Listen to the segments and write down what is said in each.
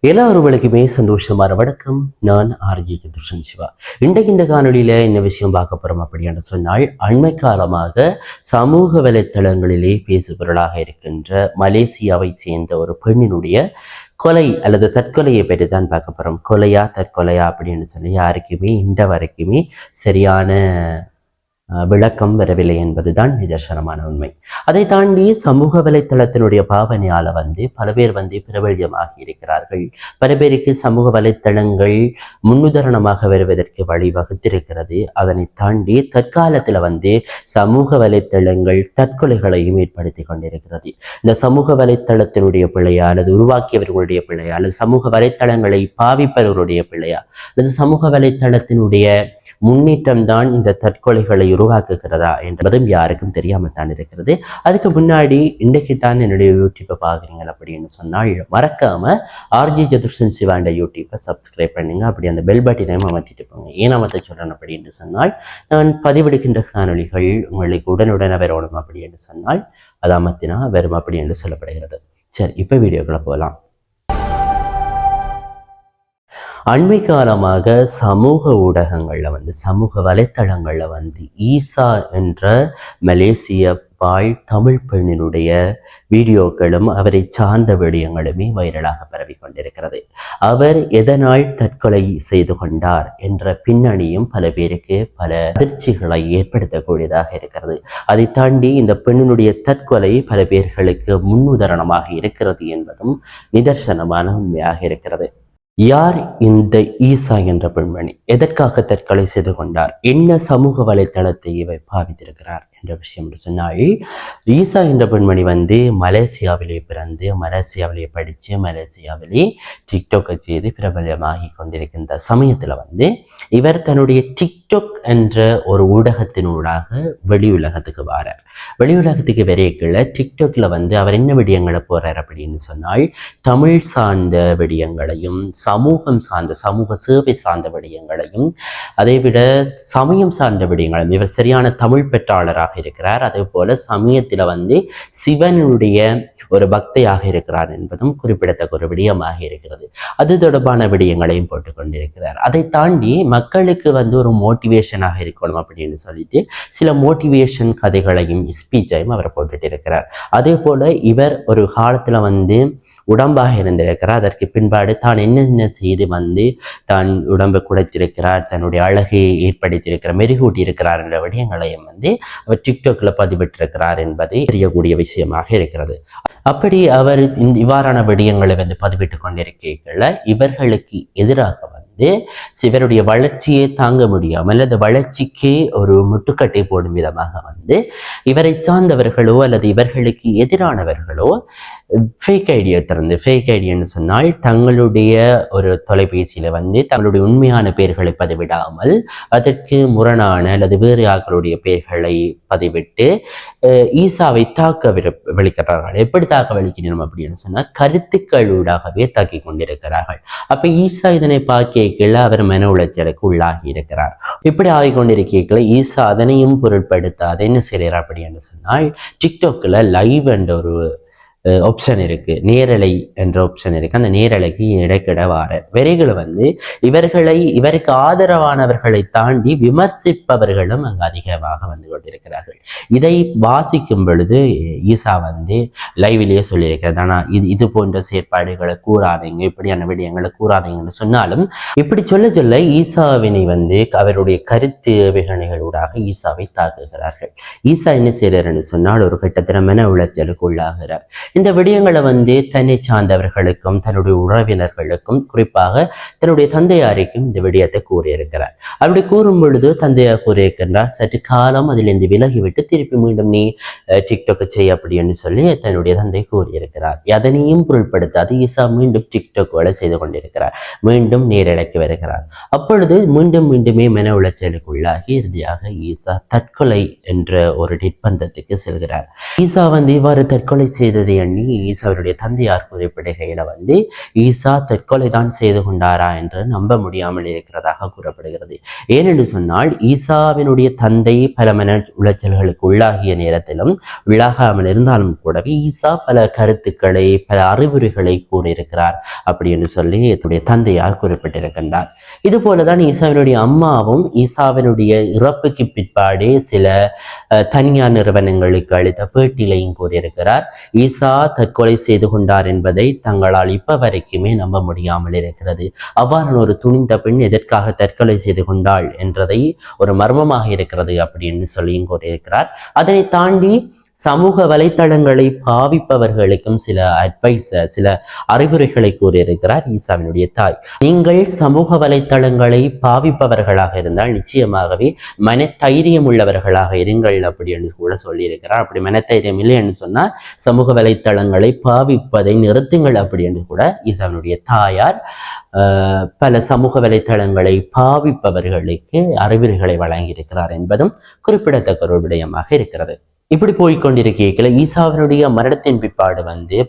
எல்லாருவளுக்குமே சந்தோஷமான வணக்கம். நான் ஆர்ஜி சதுர்ஷன் சிவா. இன்றைக்கு இந்த காணொலியில என்ன விஷயம் பார்க்க போறோம் அப்படின்னு சொன்னால், அண்மை காலமாக சமூக வலைத்தளங்களிலே பேசுபொருளாக இருக்கின்ற மலேசியாவை சேர்ந்த ஒரு பெண்ணினுடைய கொலை அல்லது தற்கொலையை பற்றி தான் பார்க்க போறோம். கொலையா தற்கொலையா அப்படின்னு சொல்லி யாருக்குமே இந்த வரைக்குமே சரியான விளக்கம் வரவில்லை என்பதுதான் நிதர்சனமான உண்மை. அதை தாண்டி சமூக வலைத்தளத்தினுடைய பாவனையால பல பேர் பிரபல்யமாகி இருக்கிறார்கள். பல பேருக்கு சமூக வலைத்தளங்கள் முன்னுதாரணமாக வருவதற்கு வழிவகுத்திருக்கிறது. அதனை தாண்டி தற்காலத்தில் சமூக வலைத்தளங்கள் தற்கொலைகளையும் ஏற்படுத்தி கொண்டிருக்கிறது. இந்த சமூக வலைத்தளத்தினுடைய பிள்ளையா அல்லது உருவாக்கியவர்களுடைய பிள்ளையா அல்லது சமூக வலைத்தளங்களை பாவிப்பவர்களுடைய பிள்ளையா அல்லது சமூக வலைத்தளத்தினுடைய முன்னேற்றம் தான் இந்த தற்கொலைகளை உருவாக்குகிறதா என்பதும் யாருக்கும் தெரியாமல் தான் இருக்கிறது. அதுக்கு முன்னாடி இன்றைக்கு தான் என்னுடைய யூடியூப்பை பார்க்குறீங்க அப்படின்னு சொன்னால் மறக்காம ஆர்ஜி சதுர்ஷன் சிவாண்ட யூடியூப்பை சப்ஸ்கிரைப் பண்ணுங்க. அப்படி அந்த பெல் பட்டனையும் அமர்த்திட்டு போங்க. ஏன் அமர்த்த சொல்றேன் அப்படின்னு சொன்னால், நான் பதிவெடுக்கின்ற காணொலிகள் உங்களுக்கு உடனுடன் வரணும் அப்படின்னு சொன்னால் அதை அமர்த்தினா வரும் அப்படி என்று சொல்லப்படுகிறது. சரி, இப்போ வீடியோக்குள்ள போகலாம். அண்மை காலமாக சமூக ஊடகங்களில் சமூக வலைத்தளங்களில் ஈசா என்ற மலேசிய பாய் தமிழ் பெண்ணினுடைய வீடியோக்களும் அவரை சார்ந்த விடயங்களுமே வைரலாக பரவி கொண்டிருக்கிறது. அவர் எதனால் தற்கொலை செய்து கொண்டார் என்ற பின்னணியும் பல பேருக்கு பல அதிர்ச்சிகளை ஏற்படுத்தக்கூடியதாக இருக்கிறது. அதை தாண்டி இந்த பெண்ணினுடைய தற்கொலை பல பேர்களுக்கு முன்னுதாரணமாக இருக்கிறது என்பதும் நிதர்சனமான உண்மையாக இருக்கிறது. யார் இந்த ஈசா என்ற பெண்மணி? எதற்காக தற்கொலை செய்து கொண்டார்? என்ன சமூக வலைத்தளத்தை இவை பாவித்திருக்கிறார் என்ற விஷயம் என்று சொன்னால், ஈசா என்ற பெண்மணி மலேசியாவிலே பிறந்து மலேசியாவிலே படித்து மலேசியாவிலே டிக்டாக்கை செய்து பிரபலமாகி கொண்டிருக்கின்ற சமயத்தில் இவர் தன்னுடைய டிக்டாக் என்ற ஒரு ஊடகத்தினூடாக வெளி உலகத்துக்கு வாரார். வெளி உலகத்துக்கு வரைக்குள்ள டிக்டாக்ல அவர் என்ன விடயங்களை போறார் அப்படின்னு சொன்னால், தமிழ் சார்ந்த விடயங்களையும் சமூகம் சார்ந்த சமூக சேவை சார்ந்த விடயங்களையும் அதைவிட சமயம் சார்ந்த விடயங்களையும், இவர் சரியான தமிழ் பெற்றாளராக இருக்கிறார். அதே போல சமயத்தில் சிவனுடைய ஒரு பக்தையாக இருக்கிறார் என்பதும் குறிப்பிடத்தக்க ஒரு விடயமாக இருக்கிறது. அது தொடர்பான விடயங்களையும் போட்டுக் கொண்டிருக்கிறார். அதை தாண்டி மக்களுக்கு ஒரு மோட்டிவேஷனாக இருக்கணும் அப்படின்னு சொல்லிட்டு சில மோட்டிவேஷன் கதைகளையும் ஸ்பீச்சையும் அவர் போட்டுட்டு இருக்கிறார். அதே போல இவர் ஒரு காலத்துல உடம்பாக இருந்திருக்கிறார். அதற்கு பின்பாடு தான் என்னென்ன செய்து தான் உடம்பை குடைத்திருக்கிறார், தன்னுடைய அழகை ஏற்படுத்தியிருக்கிறார், மெருகூட்டி இருக்கிறார் என்ற விடயங்களையும் அவர் டிக்டாக்ல பதிவிட்டிருக்கிறார் என்பது தெரியக்கூடிய விஷயமாக இருக்கிறது. அப்படி அவர் இவ்வாறான விடயங்களை பதிவிட்டு கொண்டிருக்கல இவர்களுக்கு எதிராக சிவருடைய வளர்ச்சியை தாங்க முடியாமல் அந்த வளர்ச்சிக்கே ஒரு முட்டுக்கட்டை போடும் விதமாக இவரை சார்ந்தவர்களோ அல்லது இவர்களுக்கு எதிரானவர்களோ ஃபேக் ஐடியா திறந்து, ஃபேக் ஐடியான்னு சொன்னால் தங்களுடைய ஒரு தொலைபேசியில தங்களுடைய உண்மையான பெயர்களை பதிவிடாமல் அதற்கு முரணான அல்லது வேறு ஆக்களுடைய பெயர்களை பதிவிட்டு ஈசாவை தாக்க வெளிக்கிறார்கள். எப்படி தாக்க வெளிக்கிறோம் அப்படின்னு சொன்னால் கருத்துக்களூடாகவே தாக்கி கொண்டிருக்கிறார்கள். அப்ப ஈசா இதனை பார்க்க அவர் மன உளைச்சலுக்கு உள்ளாகி இருக்கிறார். இப்படி ஆகிக்கொண்டிருக்கீங்களா ஈசா அதனையும் பொருட்படுத்தாத என்ன செய்கிறார் அப்படின்னு சொன்னால், டிக்டாக்ல லைவ் என்ற ஒரு ஆப்ஷன் இருக்கு, நேரலை என்ற ஆப்ஷன் இருக்கு. அந்த நேரலைக்கு இடைக்கிட வார வரிகள் இவருக்கு ஆதரவானவர்களை தாண்டி விமர்சிப்பவர்களும் அங்கு அதிகமாக கொண்டிருக்கிறார்கள். இதை வாசிக்கும் பொழுது ஈசா லைவிலேயே சொல்லியிருக்கிறது, ஆனா இது போன்ற செயற்பாடுகளை கூறாதீங்க, இப்படியான விடயங்களை கூறாதீங்கன்னு சொன்னாலும் இப்படி சொல்ல சொல்ல ஈசாவினை அவருடைய கருத்து விகணைகளூடாக ஈசாவை தாக்குகிறார்கள். ஈசா என்ன செய்யறாருன்னு சொன்னால் ஒரு கட்டத்தில மன உளைச்சலுக்கு உள்ளாகிறார். இந்த விடயங்களை தன்னை சார்ந்தவர்களுக்கும் தன்னுடைய உறவினர்களுக்கும் குறிப்பாக தன்னுடைய தந்தையாருக்கும் இந்த விடயத்தை கூறியிருக்கிறார். அப்படி கூறும் பொழுது தந்தையார் கூறியிருக்கின்றார், சற்று காலம் அதிலிருந்து விலகிவிட்டு திருப்பி மீண்டும் நீ டிக்டாக் செய்ய அப்படின்னு சொல்லி தன்னுடைய தந்தை கூறியிருக்கிறார். எதனையும் பொருட்படுத்தாது ஈசா மீண்டும் டிக்டாக் வேலை செய்து கொண்டிருக்கிறார். மீண்டும் நேரலைக்கு வருகிறார். அப்பொழுது மீண்டுமே மன உளைச்சலுக்கு உள்ளாகி இறுதியாக ஈசா தற்கொலை என்ற ஒரு நிர்பந்தத்துக்கு செல்கிறார். ஈசா இவ்வாறு தற்கொலை செய்தது எண்ணி ஈசாவினுடைய தந்தையார் குறிப்பிடுகையில ஈசா தற்கொலை தான் செய்து கொண்டாரா என்று நம்ப முடியாமல் இருக்கிறதாக கூறப்படுகிறது. ஏனென்று சொன்னால் ஈசாவினுடைய தந்தை பல மன உளைச்சல்களுக்கு உள்ளாகிய நேரத்திலும் உள்ளாகாமல் இருந்தாலும் கூடவே ஈசா பல கருத்துக்களை பல அறிவுரைகளை கூறியிருக்கிறார் அப்படி என்று சொல்லி என்னுடைய தந்தையார் குறிப்பிட்டிருக்கின்றார். இது போலதான் ஈசாவினுடைய அம்மாவும் ஈசாவினுடைய இறப்புக்கு பிற்பாடு சில தனியார் நிறுவனங்களுக்கு அளித்த பேட்டியிலையும் கூறியிருக்கிறார். ஈசா தற்கொலை செய்து கொண்டார் என்பதை தங்களால் இப்ப வரைக்குமே நம்ப முடியாமல் இருக்கிறது. அவ்வாறான ஒரு துணிந்த பெண் எதற்காக தற்கொலை செய்து கொண்டாள் என்றதை ஒரு மர்மமாக இருக்கிறது அப்படின்னு சொல்லியும் கூறியிருக்கிறார். அதனை தாண்டி சமூக வலைத்தளங்களை பாவிப்பவர்களுக்கும் சில சில அறிவுரைகளை கூறியிருக்கிறார் ஈசாவினுடைய தாய். நீங்கள் சமூக வலைத்தளங்களை பாவிப்பவர்களாக இருந்தால் நிச்சயமாகவே மனத்தைரியம் உள்ளவர்களாக இருங்கள் அப்படி என்று கூட சொல்லியிருக்கிறார். அப்படி மனத்தைரியம் இல்லை என்று சொன்னால் சமூக வலைத்தளங்களை பாவிப்பதை நிறுத்துங்கள் அப்படி என்று கூட ஈசாவினுடைய தாயார் பல சமூக வலைத்தளங்களை பாவிப்பவர்களுக்கு அறிவுரைகளை வழங்கியிருக்கிறார் என்பதும் குறிப்பிடத்தக்க ஒரு விடயமாக இருக்கிறது. இப்படி போய்கொண்டிருக்கையில் ஈசாவினுடைய மரணத்தின் பிற்பாடு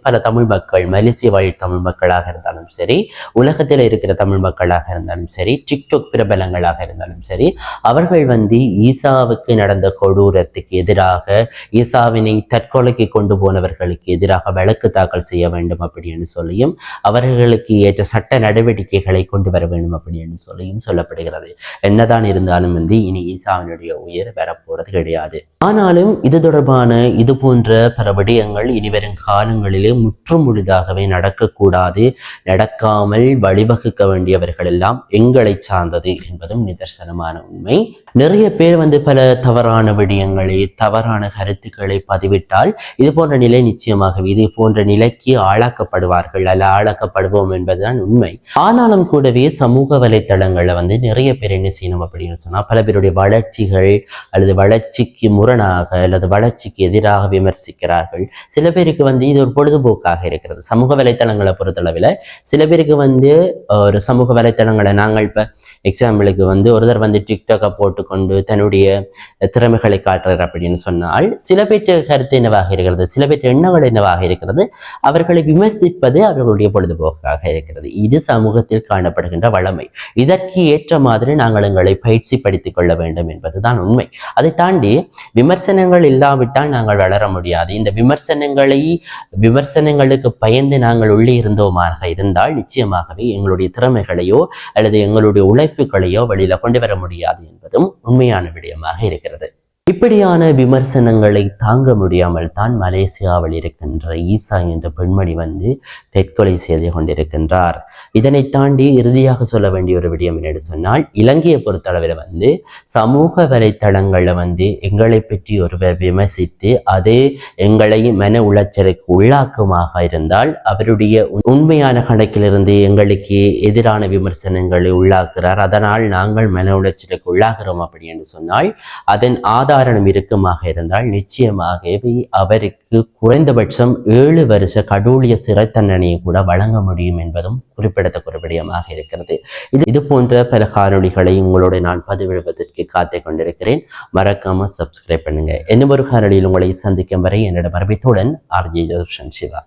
பல தமிழ் மக்கள், மலேசிய வாழ் தமிழ் மக்களாக இருந்தாலும் சரி, உலகத்தில் இருக்கிற தமிழ் மக்களாக இருந்தாலும் சரி, டிக்டாக் பிரபலங்களாக இருந்தாலும் சரி, அவர்கள் ஈசாவுக்கு நடந்த கொடூரத்துக்கு எதிராக, ஈசாவினை தற்கொலைக்கு கொண்டு போனவர்களுக்கு எதிராக வழக்கு தாக்கல் செய்ய வேண்டும் அப்படின்னு சொல்லியும் அவர்களுக்கு ஏற்ற சட்ட நடவடிக்கைகளை கொண்டு வர வேண்டும் அப்படின்னு சொல்லியும் சொல்லப்படுகிறது. என்னதான் இருந்தாலும் இனி ஈசாவினுடைய உயிர் வரப்போறது கிடையாது. ஆனாலும் இது தொடர்பான இது போன்ற பல விடயங்கள் இனிவரும் காலங்களிலே முற்றும் முழுதாகவே நடக்கக்கூடாது, நடக்காமல் வழிவகுக்க வேண்டியவர்கள் எல்லாம் எங்களை சார்ந்தது என்பதும் நிதர்சனமான உண்மை. நிறைய பேர் பல தவறான விடயங்களை, தவறான கருத்துக்களை பதிவிட்டால் இது போன்ற நிலை நிச்சயமாகவே இது போன்ற நிலைக்கு ஆளாக்கப்படுவார்கள், அல்ல ஆளாக்கப்படுவோம் என்பதுதான் உண்மை. ஆனாலும் கூடவே சமூக வலைத்தளங்கள்ல நிறைய பேர் என்ன செய்யணும் அப்படின்னு சொன்னா, பல பேருடைய வளர்ச்சிகள் அல்லது வளர்ச்சிக்கு முரணாக அல்லது வளர்ச்சிக்கு எதிராக விமர்சிக்கிறார்கள். சில பேருக்கு இது ஒரு பொழுதுபோக்காக இருக்கிறது. சமூக வலைத்தளங்களை பொறுத்தளவில் சில பேருக்கு ஒரு சமூக வலைத்தளங்களை நாங்கள் இப்ப எக்ஸாம்பிளுக்கு ஒருத்தர் டிக்டாக்கை போட்டுக்கொண்டு தன்னுடைய திறமைகளை காட்டுறார் அப்படின்னு சொன்னால் சில பேற்ற கருத்து என்னவாக இருக்கிறது, சில பேற்ற எண்ணங்கள் என்னவாக இருக்கிறது, அவர்களை விமர்சிப்பது அவர்களுடைய பொழுதுபோக்காக இருக்கிறது. இது சமூகத்தில் காணப்படுகின்ற வளமை. இதற்கு ஏற்ற மாதிரி நாங்கள் எங்களை பயிற்சிப்படுத்திக் கொள்ள வேண்டும் என்பதுதான் உண்மை. அதை தாண்டி விமர்சனங்கள் இல்லாவிட்டால் நாங்கள் வளர முடியாது. இந்த விமர்சனங்களுக்கு பயந்து நாங்கள் உள்ளே இருந்தோமாக இருந்தால் நிச்சயமாகவே எங்களுடைய திறமைகளையோ அல்லது எங்களுடைய உழைப்புகளையோ வெளியில கொண்டு வர முடியாது என்பதும் உண்மையான விடயமாக இருக்கிறது. இப்படியான விமர்சனங்களை தாங்க முடியாமல் தான் மலேசியாவில் இருக்கின்ற ஈசா என்ற பெண்மணி தற்கொலை செய்து கொண்டிருக்கின்றார். இதனை தாண்டி இறுதியாக சொல்ல வேண்டிய ஒரு விடயம் என்னென்னு சொன்னால், இலங்கையை பொறுத்தளவில் சமூக வலைத்தளங்களில் எங்களை பற்றி ஒருவர் விமர்சித்து அது எங்களை மன உளைச்சலுக்கு உள்ளாக்குமாக இருந்தால் அவருடைய உண்மையான கணக்கிலிருந்து எங்களுக்கு எதிரான விமர்சனங்களை உள்ளாக்குறார், அதனால் நாங்கள் மன உளைச்சலுக்கு உள்ளாகிறோம் அப்படி என்று சொன்னால் அதன் ஆதாரம் இருக்குமாக இருந்தால் நிச்சயமாகவே அவருக்கு குறைந்தபட்சம் 7 வருஷ கடூழிய சிறை தண்டனையை கூட வழங்க முடியும் என்பதும் குறிப்பிடத்தக்க ஒரு விடயமாக இருக்கிறது. இது போன்ற பல காணொளிகளை உங்களோட நான் பதிவிடுவதற்கு காத்துக் கொண்டிருக்கிறேன். மறக்காம சப்ஸ்கிரைப் பண்ணுங்க. இன்னும் ஒரு காணொளியில் உங்களை சந்திக்கும் வரை என்னிடம் அறிவித்துடன் RJ ஜோஷன் சிவா.